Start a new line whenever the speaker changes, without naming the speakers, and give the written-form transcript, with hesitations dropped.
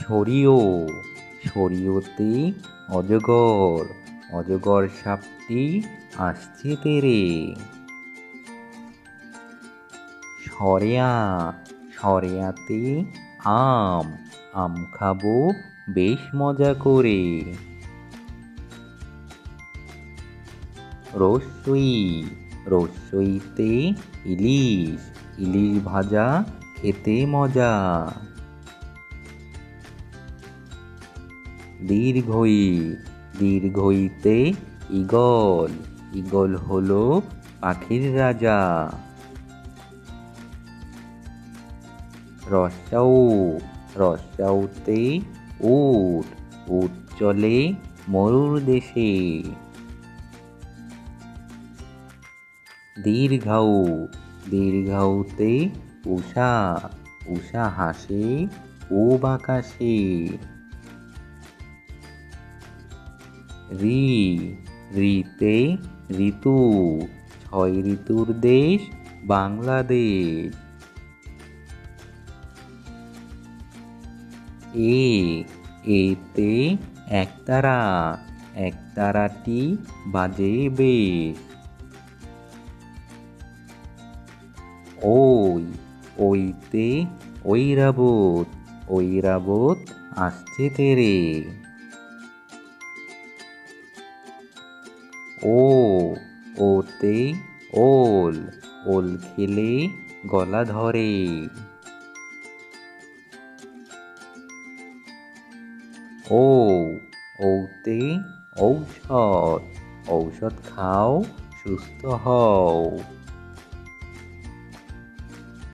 সরিও সরিওতে অজগর, অজগর সাপটি আসছে তেরে। সরেয়া সরেয়াতে আম, আম খাবো বেশ মজা করে। রসই রসইতে ইলিশ, ইলিশ ভাজা খেতে মজা। দীর্ঘই দীর্ঘইতে ঈগল, ঈগল হলো পাখির রাজা। রসাউ রসাউতে উট, উট চলে মরুর দেশে। দীর্ঘাউ দীর্ঘাউতে উষা, উষা হাসে পূব আকাশে। রি রিতে ঋতু, ছয় ঋতুর দেশ বাংলাদেশ। এতে একতারা, একতারাটি বাজে বেশ। ওইতে ঐরাবত, ঐরাবত আসছে তেরে। ওতে ওল, ওল খেলে গলা ধরে। ওতে ঔষধ, ঔষধ খাও সুস্থ হও।